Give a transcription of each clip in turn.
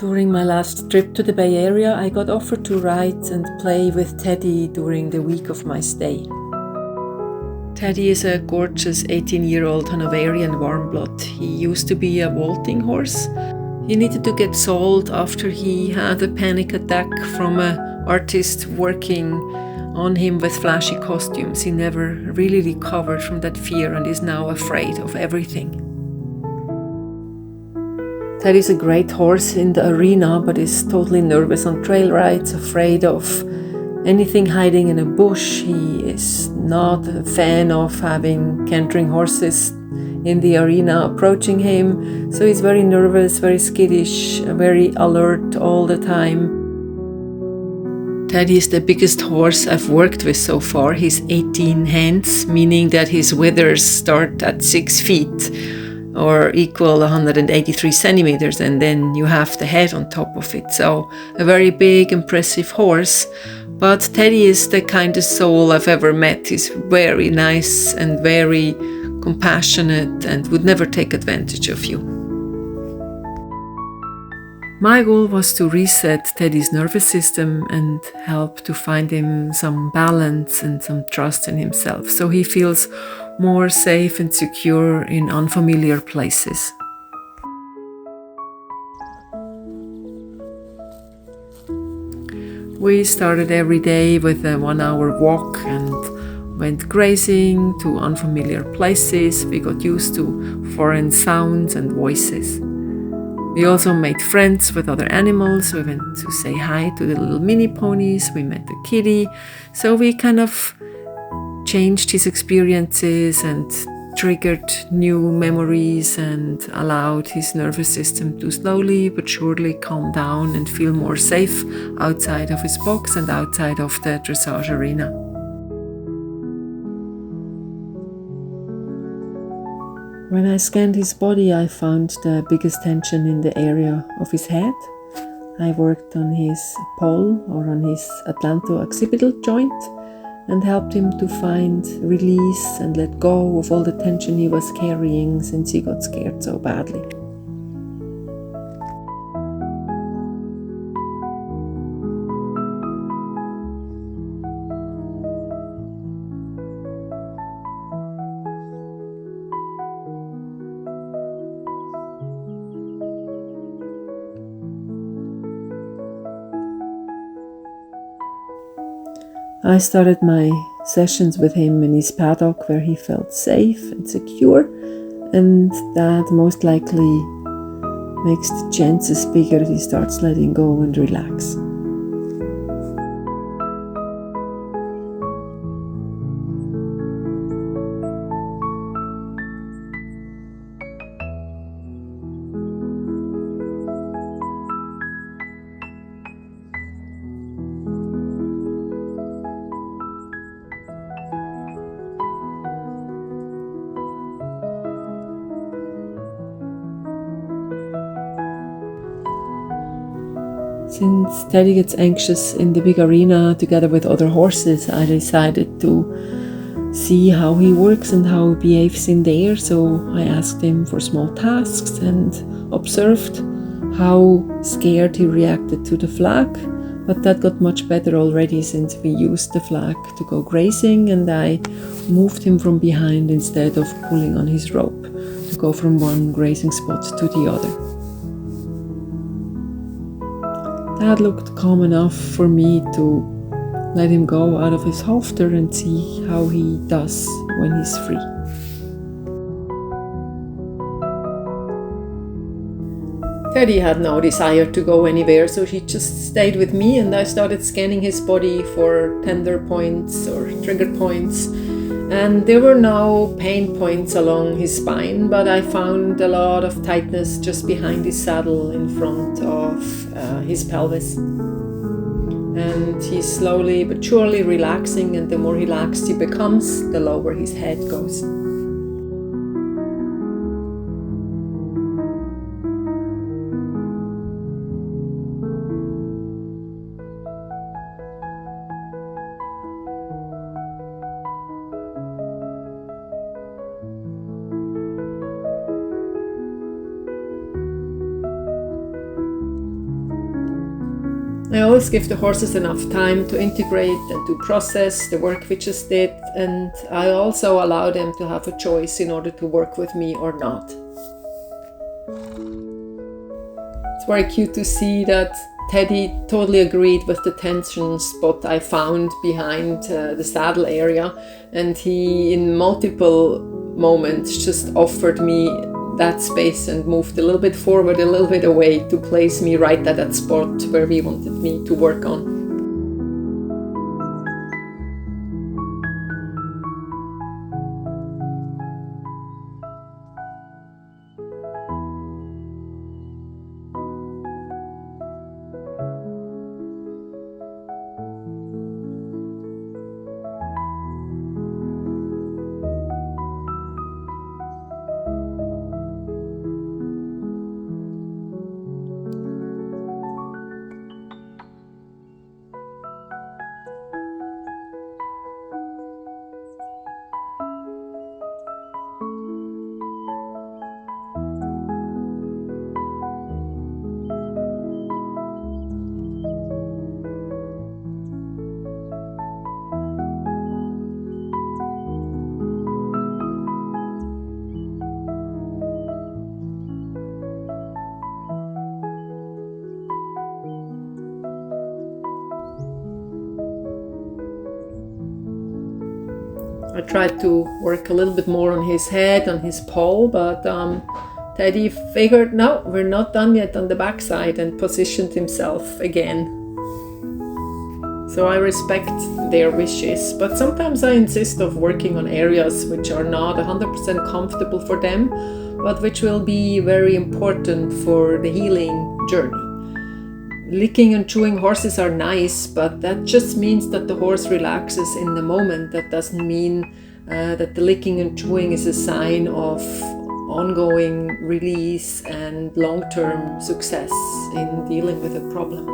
During my last trip to the Bay Area, I got offered to ride and play with Teddy during the week of my stay. Teddy is a gorgeous 18-year-old Hanoverian warm blood. He used to be a vaulting horse. He needed to get sold after he had a panic attack from an artist working on him with flashy costumes. He never really recovered from that fear and is now afraid of everything. Teddy's a great horse in the arena, but is totally nervous on trail rides, afraid of anything hiding in a bush. He is not a fan of having cantering horses in the arena approaching him, so he's very nervous, very skittish, very alert all the time. Teddy is the biggest horse I've worked with so far. He's 18 hands, meaning that his withers start at 6 feet or equal 183 centimeters, and then you have the head on top of it. So a very big, impressive horse. But Teddy is the kindest soul I've ever met. He's very nice and very compassionate and would never take advantage of you. My goal was to reset Teddy's nervous system and help to find him some balance and some trust in himself, so he feels more safe and secure in unfamiliar places. We started every day with a 1-hour walk and went grazing to unfamiliar places. We got used to foreign sounds and voices. We also made friends with other animals. We went to say hi to the little mini ponies. We met the kitty. So we kind of changed his experiences and triggered new memories and allowed his nervous system to slowly but surely calm down and feel more safe outside of his box and outside of the dressage arena. When I scanned his body, I found the biggest tension in the area of his head. I worked on his poll or on his atlanto-occipital joint and helped him to find release and let go of all the tension he was carrying since he got scared so badly. I started my sessions with him in his paddock where he felt safe and secure, and that most likely makes the chances bigger he starts letting go and relax. Since Teddy gets anxious in the big arena together with other horses, I decided to see how he works and how he behaves in there. So I asked him for small tasks and observed how scared he reacted to the flag. But that got much better already since we used the flag to go grazing, and I moved him from behind instead of pulling on his rope to go from one grazing spot to the other. That looked calm enough for me to let him go out of his halter and see how he does when he's free. Teddy had no desire to go anywhere, so he just stayed with me, and I started scanning his body for tender points or trigger points. And there were no pain points along his spine, but I found a lot of tightness just behind his saddle in front of his pelvis. And he's slowly but surely relaxing, and the more relaxed he becomes, the lower his head goes. I always give the horses enough time to integrate and to process the work we just did, and I also allow them to have a choice in order to work with me or not. It's very cute to see that Teddy totally agreed with the tension spot I found behind the saddle area, and he in multiple moments just offered me that space and moved a little bit forward, a little bit away to place me right at that spot where he wanted me to work on. I tried to work a little bit more on his head, on his poll, but Teddy figured, no, we're not done yet on the backside, and positioned himself again. So I respect their wishes, but sometimes I insist of working on areas which are not 100% comfortable for them, but which will be very important for the healing journey. Licking and chewing horses are nice, but that just means that the horse relaxes in the moment. That doesn't mean that the licking and chewing is a sign of ongoing release and long-term success in dealing with a problem.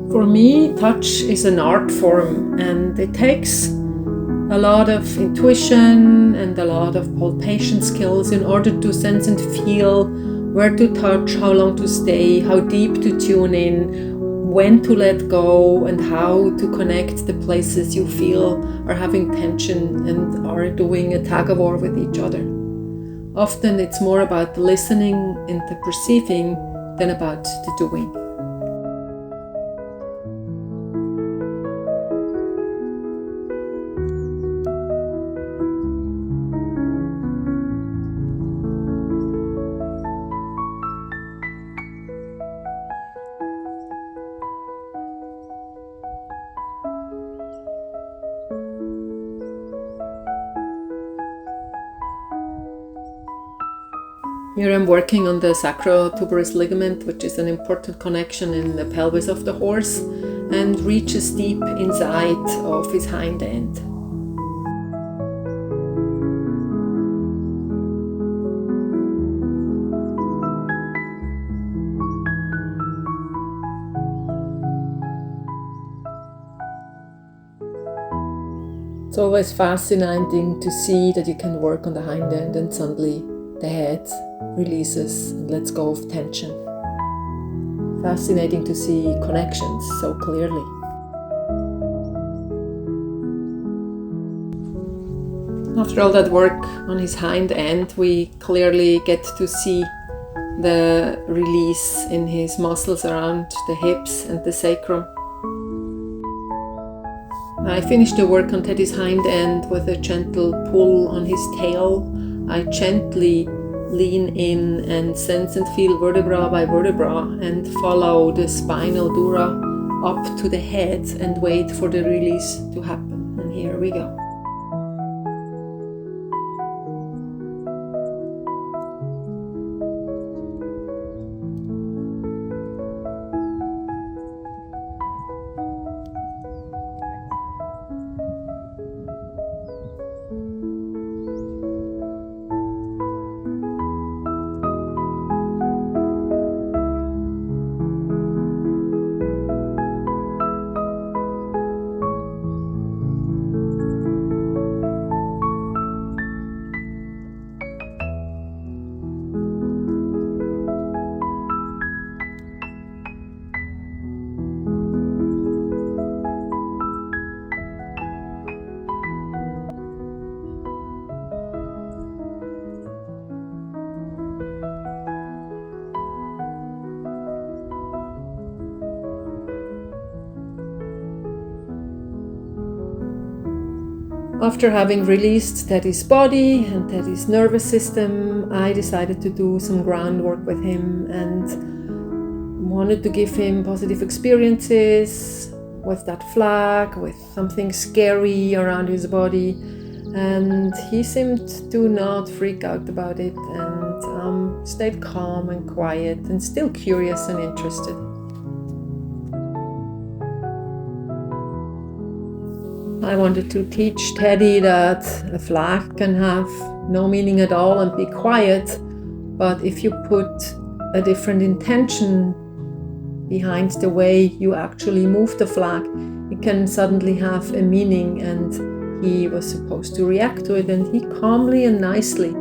For me, touch is an art form, and it takes a lot of intuition and a lot of palpation skills in order to sense and feel where to touch, how long to stay, how deep to tune in, when to let go, and how to connect the places you feel are having tension and are doing a tug-of-war with each other. Often it's more about the listening and the perceiving than about the doing. Here I'm working on the sacrotuberous ligament, which is an important connection in the pelvis of the horse and reaches deep inside of his hind end. It's always fascinating to see that you can work on the hind end and suddenly the head releases and lets go of tension. Fascinating to see connections so clearly. After all that work on his hind end, we clearly get to see the release in his muscles around the hips and the sacrum. I finished the work on Teddy's hind end with a gentle pull on his tail. I gently lean in and sense and feel vertebra by vertebra and follow the spinal dura up to the head and wait for the release to happen. And here we go. After having released Teddy's body and Teddy's nervous system, I decided to do some groundwork with him and wanted to give him positive experiences with that flag, with something scary around his body. And he seemed to not freak out about it and stayed calm and quiet and still curious and interested. I wanted to teach Teddy that a flag can have no meaning at all and be quiet, but if you put a different intention behind the way you actually move the flag, it can suddenly have a meaning. And he was supposed to react to it, and he calmly and nicely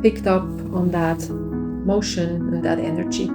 picked up on that motion and that energy.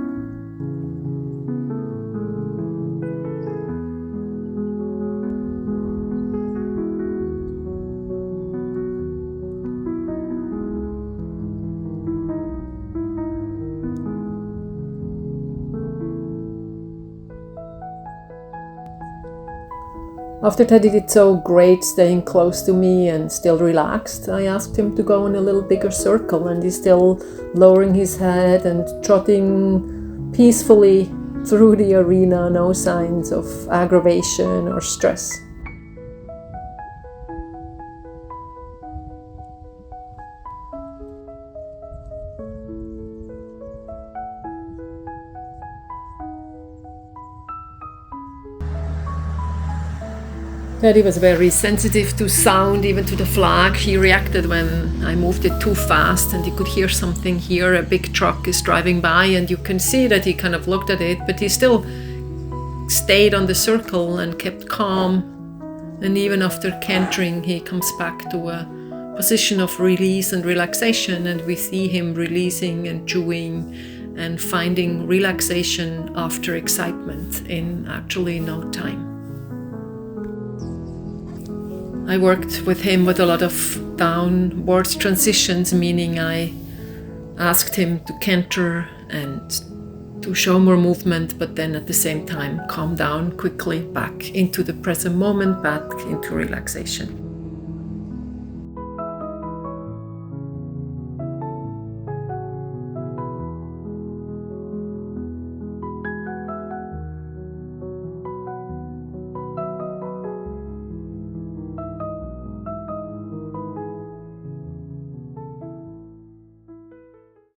After Teddy did so great staying close to me and still relaxed, I asked him to go in a little bigger circle, and he's still lowering his head and trotting peacefully through the arena, no signs of aggravation or stress. Teddy was very sensitive to sound, even to the flag. He reacted when I moved it too fast, and he could hear something here. A big truck is driving by, and you can see that he kind of looked at it, but he still stayed on the circle and kept calm. And even after cantering, he comes back to a position of release and relaxation, and we see him releasing and chewing and finding relaxation after excitement in actually no time. I worked with him with a lot of downwards transitions, meaning I asked him to canter and to show more movement, but then at the same time calm down quickly back into the present moment, back into relaxation.